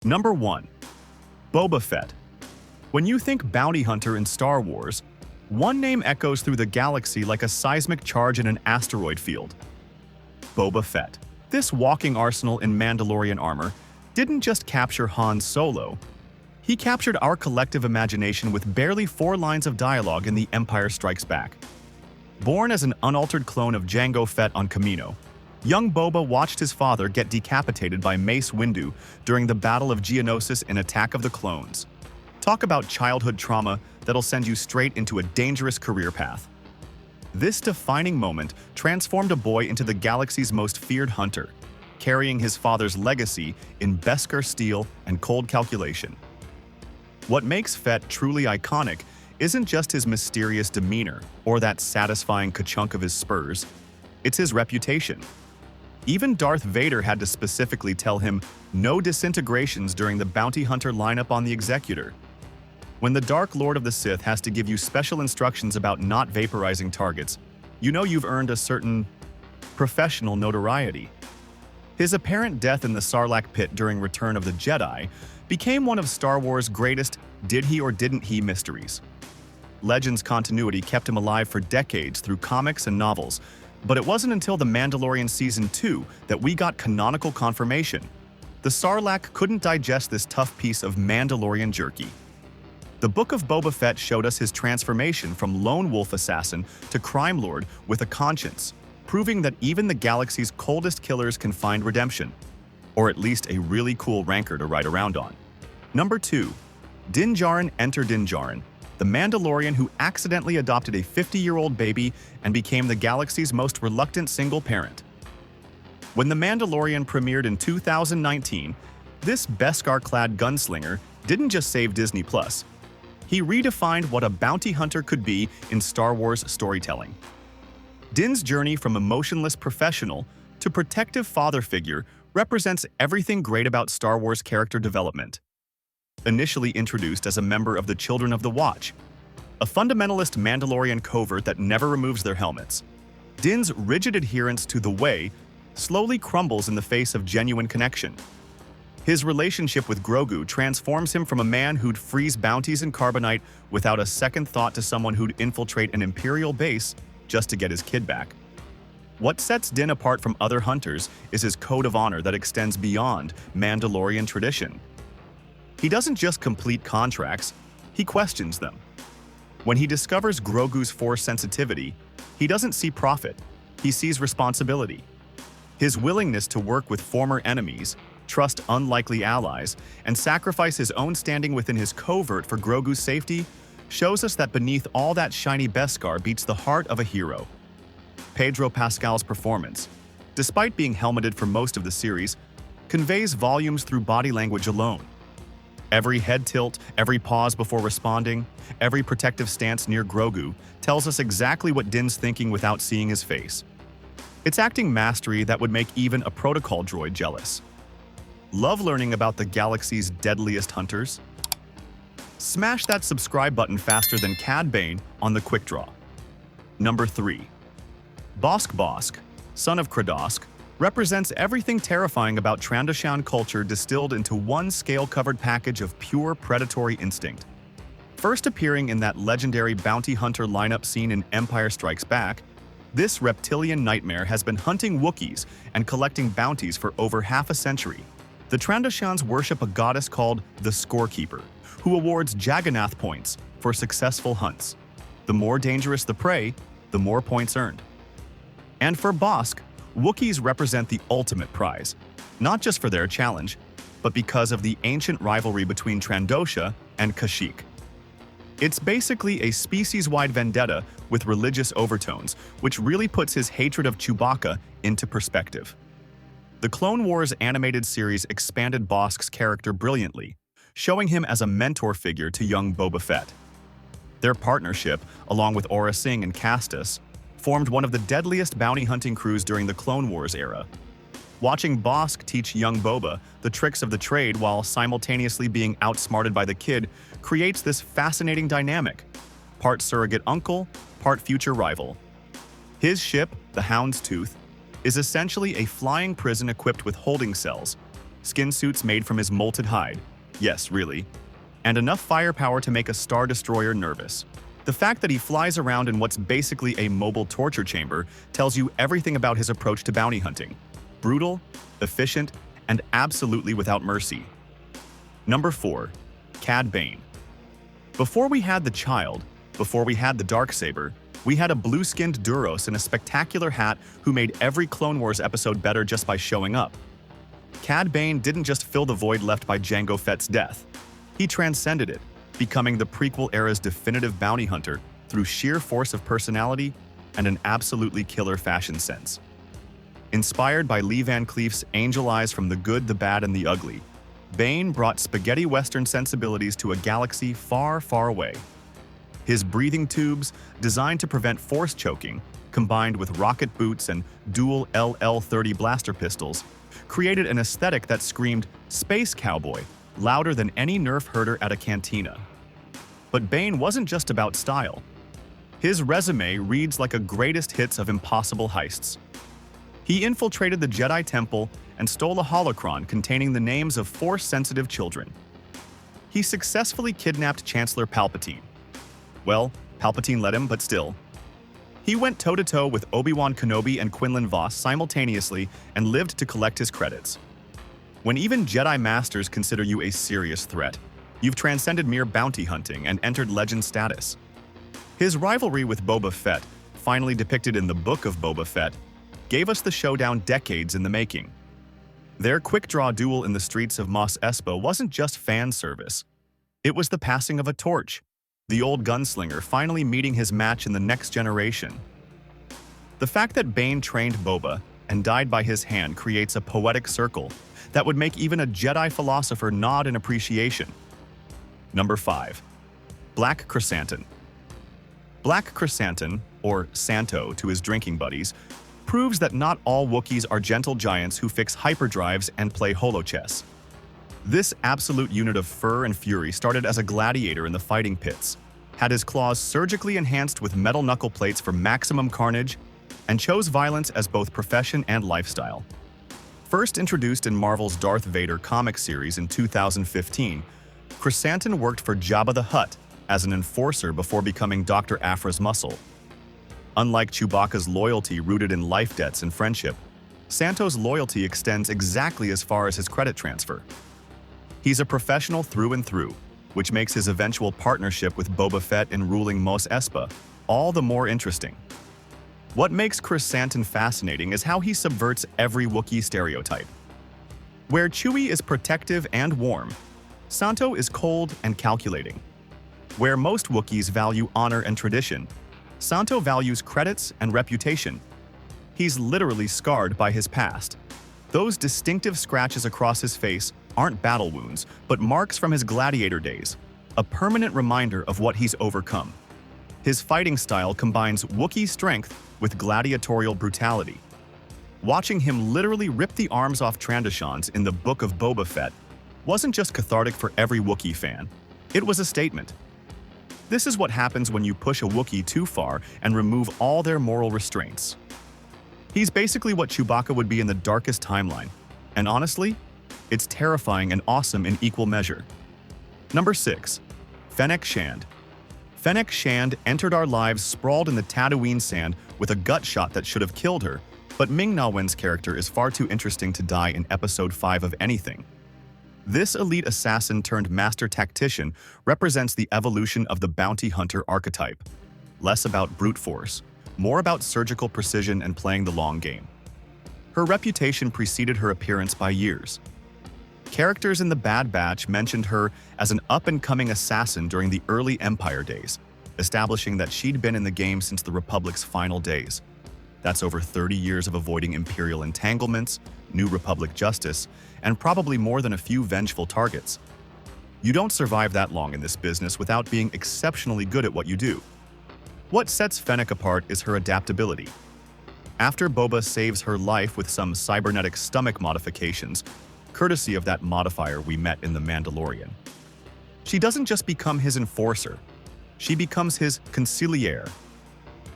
Number 1. Boba Fett. When you think bounty hunter in Star Wars, one name echoes through the galaxy like a seismic charge in an asteroid field. Boba Fett. This walking arsenal in Mandalorian armor didn't just capture Han Solo. He captured our collective imagination with barely 4 lines of dialogue in The Empire Strikes Back. Born as an unaltered clone of Jango Fett on Kamino, young Boba watched his father get decapitated by Mace Windu during the Battle of Geonosis in Attack of the Clones. Talk about childhood trauma that'll send you straight into a dangerous career path. This defining moment transformed a boy into the galaxy's most feared hunter, carrying his father's legacy in Beskar steel and cold calculation. What makes Fett truly iconic isn't just his mysterious demeanor or that satisfying ka-chunk of his spurs, it's his reputation. Even Darth Vader had to specifically tell him no disintegrations during the bounty hunter lineup on the Executor. When the Dark Lord of the Sith has to give you special instructions about not vaporizing targets, you know you've earned a certain professional notoriety. His apparent death in the Sarlacc pit during Return of the Jedi became one of Star Wars' greatest did he or didn't he mysteries. Legends continuity kept him alive for decades through comics and novels, but it wasn't until The Mandalorian Season 2 that we got canonical confirmation. The Sarlacc couldn't digest this tough piece of Mandalorian jerky. The Book of Boba Fett showed us his transformation from lone wolf assassin to crime lord with a conscience, proving that even the galaxy's coldest killers can find redemption, or at least a really cool rancor to ride around on. Number 2. Din Djarin. Enter Din Djarin, the Mandalorian who accidentally adopted a 50-year-old baby and became the galaxy's most reluctant single parent. When The Mandalorian premiered in 2019, this Beskar-clad gunslinger didn't just save Disney+. He redefined what a bounty hunter could be in Star Wars storytelling. Din's journey from emotionless professional to protective father figure represents everything great about Star Wars character development. Initially introduced as a member of the Children of the Watch, a fundamentalist Mandalorian covert that never removes their helmets, Din's rigid adherence to the Way slowly crumbles in the face of genuine connection. His relationship with Grogu transforms him from a man who'd freeze bounties in carbonite without a second thought to someone who'd infiltrate an Imperial base just to get his kid back. What sets Din apart from other hunters is his code of honor that extends beyond Mandalorian tradition. He doesn't just complete contracts, he questions them. When he discovers Grogu's Force sensitivity, he doesn't see profit, he sees responsibility. His willingness to work with former enemies, trust unlikely allies, and sacrifice his own standing within his covert for Grogu's safety shows us that beneath all that shiny Beskar beats the heart of a hero. Pedro Pascal's performance, despite being helmeted for most of the series, conveys volumes through body language alone. Every head tilt, every pause before responding, every protective stance near Grogu tells us exactly what Din's thinking without seeing his face. It's acting mastery that would make even a protocol droid jealous. Love learning about the galaxy's deadliest hunters? Smash that subscribe button faster than Cad Bane on the quick draw. Number 3. Bossk, son of Kradosk, represents everything terrifying about Trandoshan culture distilled into one scale-covered package of pure predatory instinct. First appearing in that legendary bounty hunter lineup scene in Empire Strikes Back, this reptilian nightmare has been hunting Wookiees and collecting bounties for over half a century. The Trandoshans worship a goddess called the Scorekeeper, who awards Jagannath points for successful hunts. The more dangerous the prey, the more points earned. And for Bossk, Wookiees represent the ultimate prize, not just for their challenge, but because of the ancient rivalry between Trandosha and Kashyyyk. It's basically a species-wide vendetta with religious overtones, which really puts his hatred of Chewbacca into perspective. The Clone Wars animated series expanded Bossk's character brilliantly, showing him as a mentor figure to young Boba Fett. Their partnership, along with Aurra Sing and Castus, formed one of the deadliest bounty hunting crews during the Clone Wars era. Watching Bossk teach young Boba the tricks of the trade while simultaneously being outsmarted by the kid creates this fascinating dynamic, part surrogate uncle, part future rival. His ship, the Houndstooth, is essentially a flying prison equipped with holding cells, skin suits made from his molted hide. Yes, really. And enough firepower to make a Star Destroyer nervous. The fact that he flies around in what's basically a mobile torture chamber tells you everything about his approach to bounty hunting. Brutal, efficient, and absolutely without mercy. Number 4. Cad Bane. Before we had the child, before we had the Darksaber, we had a blue-skinned Duros in a spectacular hat who made every Clone Wars episode better just by showing up. Cad Bane didn't just fill the void left by Jango Fett's death. He transcended it, becoming the prequel era's definitive bounty hunter through sheer force of personality and an absolutely killer fashion sense. Inspired by Lee Van Cleef's Angel Eyes from the Good, the Bad, and the Ugly, Bane brought spaghetti western sensibilities to a galaxy far, far away. His breathing tubes, designed to prevent force choking, combined with rocket boots and dual LL-30 blaster pistols, created an aesthetic that screamed space cowboy louder than any Nerf herder at a cantina. But Bane wasn't just about style. His resume reads like a greatest hits of impossible heists. He infiltrated the Jedi Temple and stole a holocron containing the names of Force-sensitive children. He successfully kidnapped Chancellor Palpatine. Well, Palpatine let him, but still. He went toe-to-toe with Obi-Wan Kenobi and Quinlan Vos simultaneously and lived to collect his credits. When even Jedi Masters consider you a serious threat, you've transcended mere bounty hunting and entered legend status. His rivalry with Boba Fett, finally depicted in the Book of Boba Fett, gave us the showdown decades in the making. Their quick-draw duel in the streets of Mos Espa wasn't just fan service. It was the passing of a torch, the old gunslinger finally meeting his match in the next generation. The fact that Bane trained Boba and died by his hand creates a poetic circle that would make even a Jedi philosopher nod in appreciation. Number 5. Black Chrysanthemum. Black Chrysanthemum, or Santo to his drinking buddies, proves that not all Wookiees are gentle giants who fix hyperdrives and play holochess. This absolute unit of fur and fury started as a gladiator in the fighting pits, had his claws surgically enhanced with metal knuckle plates for maximum carnage, and chose violence as both profession and lifestyle. First introduced in Marvel's Darth Vader comic series in 2015, Chrysanthemum worked for Jabba the Hutt as an enforcer before becoming Dr. Aphra's muscle. Unlike Chewbacca's loyalty rooted in life debts and friendship, Santo's loyalty extends exactly as far as his credit transfer. He's a professional through and through, which makes his eventual partnership with Boba Fett in ruling Mos Espa all the more interesting. What makes Chrysanthemum fascinating is how he subverts every Wookiee stereotype. Where Chewie is protective and warm, Santo is cold and calculating. Where most Wookiees value honor and tradition, Santo values credits and reputation. He's literally scarred by his past. Those distinctive scratches across his face aren't battle wounds, but marks from his gladiator days, a permanent reminder of what he's overcome. His fighting style combines Wookiee strength with gladiatorial brutality. Watching him literally rip the arms off Trandashans in the Book of Boba Fett wasn't just cathartic for every Wookiee fan, it was a statement. This is what happens when you push a Wookiee too far and remove all their moral restraints. He's basically what Chewbacca would be in the darkest timeline, and honestly, it's terrifying and awesome in equal measure. Number 6. Fennec Shand. Fennec Shand entered our lives sprawled in the Tatooine sand with a gut shot that should have killed her, but Ming-Na Wen's character is far too interesting to die in Episode 5 of anything. This elite assassin turned master tactician represents the evolution of the bounty hunter archetype. Less about brute force, more about surgical precision and playing the long game. Her reputation preceded her appearance by years. Characters in the Bad Batch mentioned her as an up-and-coming assassin during the early Empire days, establishing that she'd been in the game since the Republic's final days. That's over 30 years of avoiding Imperial entanglements, New Republic justice, and probably more than a few vengeful targets. You don't survive that long in this business without being exceptionally good at what you do. What sets Fennec apart is her adaptability. After Boba saves her life with some cybernetic stomach modifications, courtesy of that modifier we met in The Mandalorian, she doesn't just become his enforcer, she becomes his conciliere.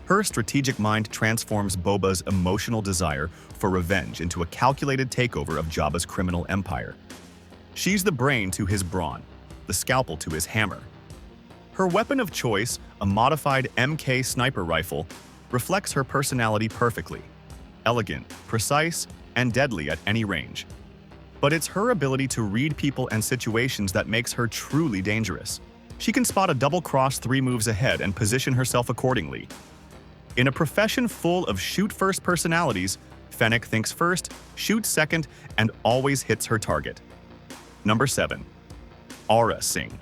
Her strategic mind transforms Boba's emotional desire for revenge into a calculated takeover of Jabba's criminal empire. She's the brain to his brawn, the scalpel to his hammer. Her weapon of choice, a modified MK sniper rifle, reflects her personality perfectly. Elegant, precise, and deadly at any range. But it's her ability to read people and situations that makes her truly dangerous. She can spot a double cross 3 moves ahead and position herself accordingly. In a profession full of shoot-first personalities, Fennec thinks first, shoots second, and always hits her target. Number 7. Aurra Sing.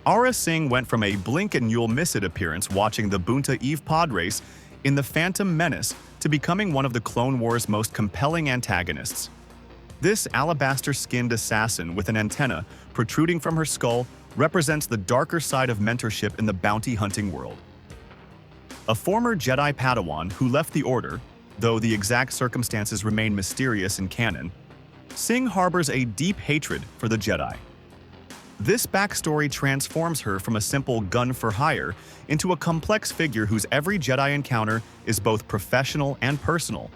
Aurra Sing went from a blink-and-you'll-miss-it appearance watching the Boonta Eve pod race in The Phantom Menace to becoming one of the Clone Wars' most compelling antagonists. This alabaster-skinned assassin with an antenna protruding from her skull represents the darker side of mentorship in the bounty hunting world. A former Jedi Padawan who left the Order, though the exact circumstances remain mysterious in canon, Sing harbors a deep hatred for the Jedi. This backstory transforms her from a simple gun-for-hire into a complex figure whose every Jedi encounter is both professional and personal.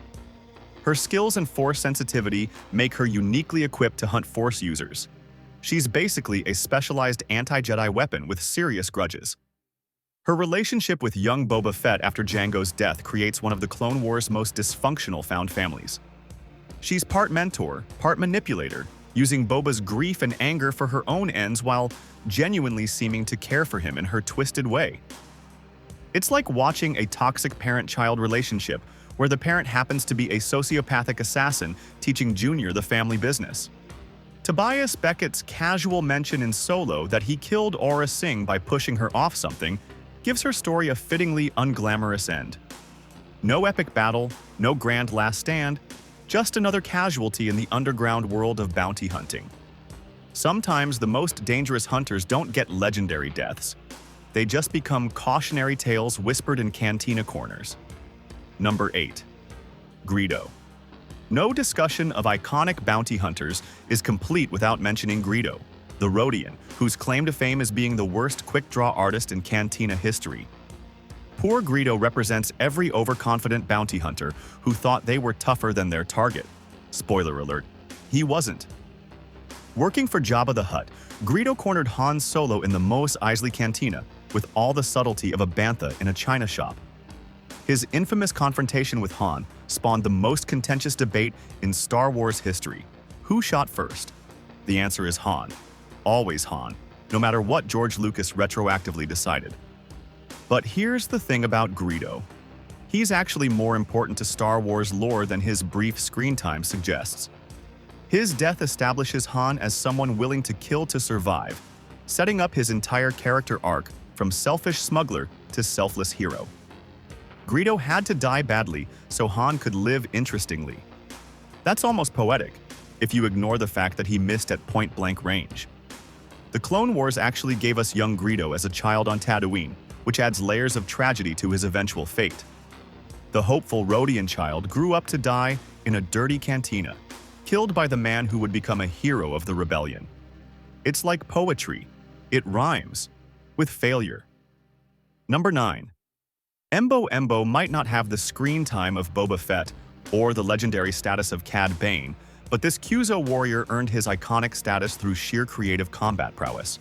Her skills and Force sensitivity make her uniquely equipped to hunt Force users. She's basically a specialized anti-Jedi weapon with serious grudges. Her relationship with young Boba Fett after Jango's death creates one of the Clone Wars' most dysfunctional found families. She's part mentor, part manipulator, using Boba's grief and anger for her own ends while genuinely seeming to care for him in her twisted way. It's like watching a toxic parent-child relationship where the parent happens to be a sociopathic assassin teaching Junior the family business. Tobias Beckett's casual mention in Solo that he killed Aurra Sing by pushing her off something gives her story a fittingly unglamorous end. No epic battle, no grand last stand, just another casualty in the underground world of bounty hunting. Sometimes the most dangerous hunters don't get legendary deaths. They just become cautionary tales whispered in cantina corners. Number 8. Greedo. No discussion of iconic bounty hunters is complete without mentioning Greedo, the Rodian, whose claim to fame is being the worst quick-draw artist in cantina history. Poor Greedo represents every overconfident bounty hunter who thought they were tougher than their target. Spoiler alert, he wasn't. Working for Jabba the Hutt, Greedo cornered Han Solo in the Mos Eisley Cantina with all the subtlety of a bantha in a china shop. His infamous confrontation with Han spawned the most contentious debate in Star Wars history. Who shot first? The answer is Han. Always Han, no matter what George Lucas retroactively decided. But here's the thing about Greedo. He's actually more important to Star Wars lore than his brief screen time suggests. His death establishes Han as someone willing to kill to survive, setting up his entire character arc from selfish smuggler to selfless hero. Greedo had to die badly so Han could live interestingly. That's almost poetic, if you ignore the fact that he missed at point-blank range. The Clone Wars actually gave us young Greedo as a child on Tatooine, which adds layers of tragedy to his eventual fate. The hopeful Rodian child grew up to die in a dirty cantina, killed by the man who would become a hero of the rebellion. It's like poetry. It rhymes with failure. Number 9. Embo might not have the screen time of Boba Fett or the legendary status of Cad Bane, but this Kyuzo warrior earned his iconic status through sheer creative combat prowess.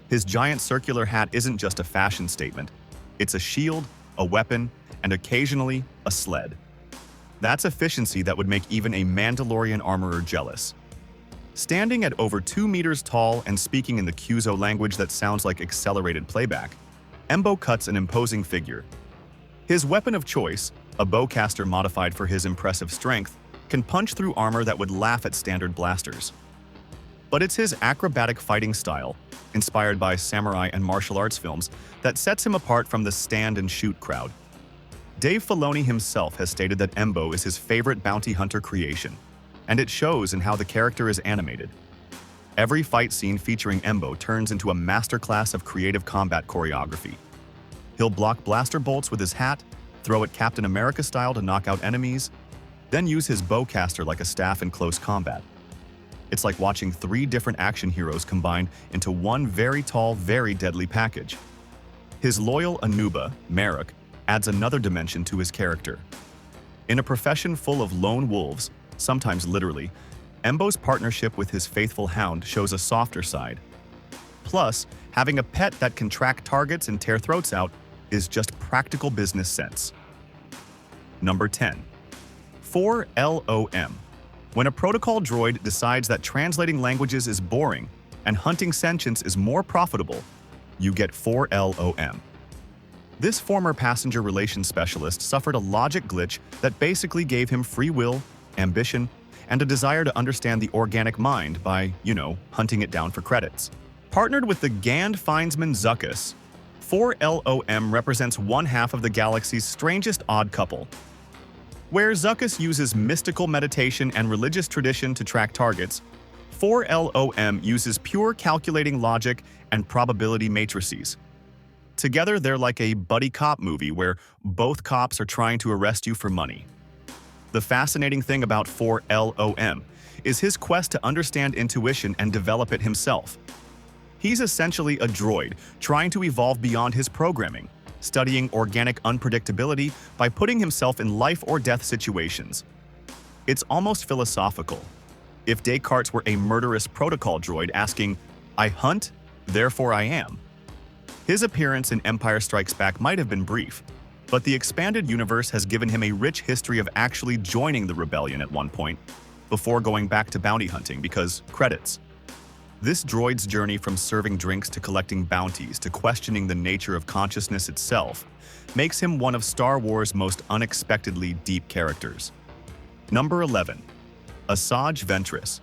His giant circular hat isn't just a fashion statement. It's a shield, a weapon, and occasionally a sled. That's efficiency that would make even a Mandalorian armorer jealous. Standing at over 2 meters tall and speaking in the Kyuzo language that sounds like accelerated playback, Embo cuts an imposing figure. His weapon of choice, a bowcaster modified for his impressive strength, can punch through armor that would laugh at standard blasters. But it's his acrobatic fighting style, inspired by samurai and martial arts films, that sets him apart from the stand-and-shoot crowd. Dave Filoni himself has stated that Embo is his favorite bounty hunter creation, and it shows in how the character is animated. Every fight scene featuring Embo turns into a masterclass of creative combat choreography. He'll block blaster bolts with his hat, throw it Captain America style to knock out enemies, then use his bowcaster like a staff in close combat. It's like watching 3 different action heroes combined into one very tall, very deadly package. His loyal Anuba, Merrick, adds another dimension to his character. In a profession full of lone wolves, sometimes literally, Embo's partnership with his faithful hound shows a softer side. Plus, having a pet that can track targets and tear throats out is just practical business sense. Number 10. 4LOM. When a protocol droid decides that translating languages is boring and hunting sentience is more profitable, you get 4LOM. This former passenger relations specialist suffered a logic glitch that basically gave him free will, ambition, and a desire to understand the organic mind by, hunting it down for credits. Partnered with the Gand Feinsman Zuckuss, 4LOM represents one half of the galaxy's strangest odd couple. Where Zuckuss uses mystical meditation and religious tradition to track targets, 4LOM uses pure calculating logic and probability matrices. Together, they're like a buddy cop movie where both cops are trying to arrest you for money. The fascinating thing about 4LOM is his quest to understand intuition and develop it himself. He's essentially a droid trying to evolve beyond his programming, studying organic unpredictability by putting himself in life or death situations. It's almost philosophical. If Descartes were a murderous protocol droid asking, "I hunt, therefore I am." His appearance in Empire Strikes Back might have been brief, but the expanded universe has given him a rich history of actually joining the rebellion at one point, before going back to bounty hunting because credits. This droid's journey from serving drinks to collecting bounties to questioning the nature of consciousness itself makes him one of Star Wars' most unexpectedly deep characters. Number 11. Asajj Ventress.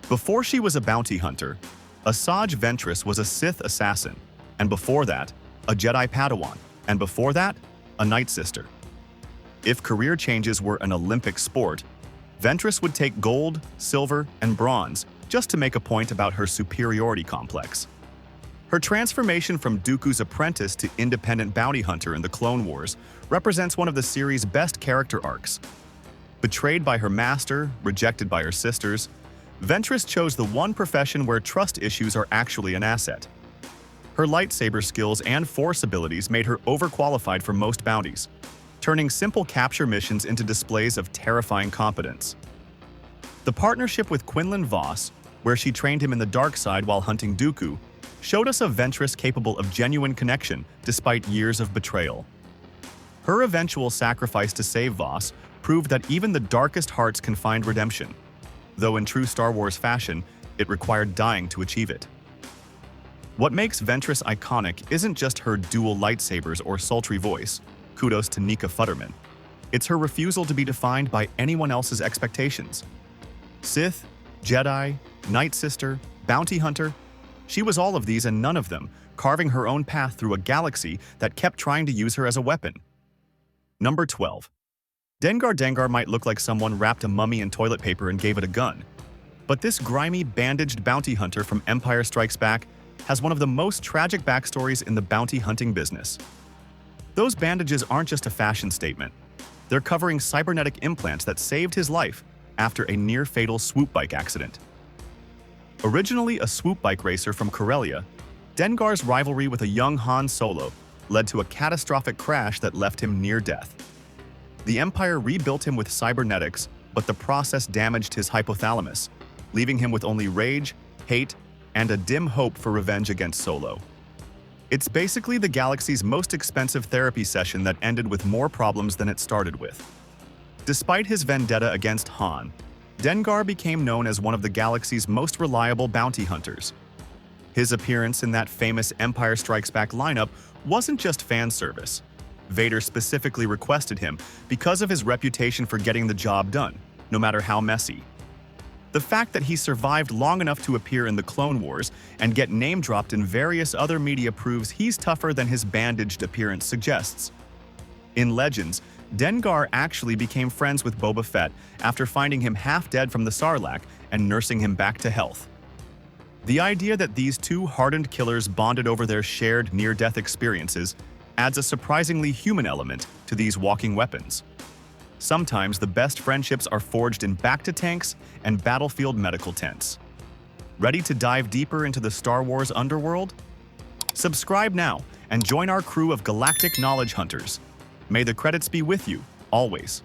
Before she was a bounty hunter, Asajj Ventress was a Sith assassin, and before that, a Jedi Padawan, and before that, a Night Sister. If career changes were an Olympic sport, Ventress would take gold, silver, and bronze just to make a point about her superiority complex. Her transformation from Dooku's apprentice to independent bounty hunter in the Clone Wars represents one of the series' best character arcs. Betrayed by her master, rejected by her sisters, Ventress chose the one profession where trust issues are actually an asset. Her lightsaber skills and force abilities made her overqualified for most bounties, turning simple capture missions into displays of terrifying competence. The partnership with Quinlan Vos, where she trained him in the dark side while hunting Dooku, showed us a Ventress capable of genuine connection despite years of betrayal. Her eventual sacrifice to save Vos proved that even the darkest hearts can find redemption, though in true Star Wars fashion, it required dying to achieve it. What makes Ventress iconic isn't just her dual lightsabers or sultry voice, kudos to Nika Futterman. It's her refusal to be defined by anyone else's expectations. Sith, Jedi, Night Sister, Bounty Hunter, she was all of these and none of them, carving her own path through a galaxy that kept trying to use her as a weapon. Number 12. Dengar might look like someone wrapped a mummy in toilet paper and gave it a gun, but this grimy, bandaged bounty hunter from Empire Strikes Back has one of the most tragic backstories in the bounty hunting business. Those bandages aren't just a fashion statement. They're covering cybernetic implants that saved his life after a near-fatal swoop bike accident. Originally a swoop bike racer from Corellia, Dengar's rivalry with a young Han Solo led to a catastrophic crash that left him near death. The Empire rebuilt him with cybernetics, but the process damaged his hypothalamus, leaving him with only rage, hate, and a dim hope for revenge against Solo. It's basically the galaxy's most expensive therapy session that ended with more problems than it started with. Despite his vendetta against Han, Dengar became known as one of the galaxy's most reliable bounty hunters. His appearance in that famous Empire Strikes Back lineup wasn't just fan service. Vader specifically requested him because of his reputation for getting the job done, no matter how messy. The fact that he survived long enough to appear in the Clone Wars and get name-dropped in various other media proves he's tougher than his bandaged appearance suggests. In Legends, Dengar actually became friends with Boba Fett after finding him half dead from the Sarlacc and nursing him back to health. The idea that these two hardened killers bonded over their shared near-death experiences adds a surprisingly human element to these walking weapons. Sometimes the best friendships are forged in back-to-tanks and battlefield medical tents. Ready to dive deeper into the Star Wars underworld? Subscribe now and join our crew of galactic knowledge hunters. May the credits be with you, always.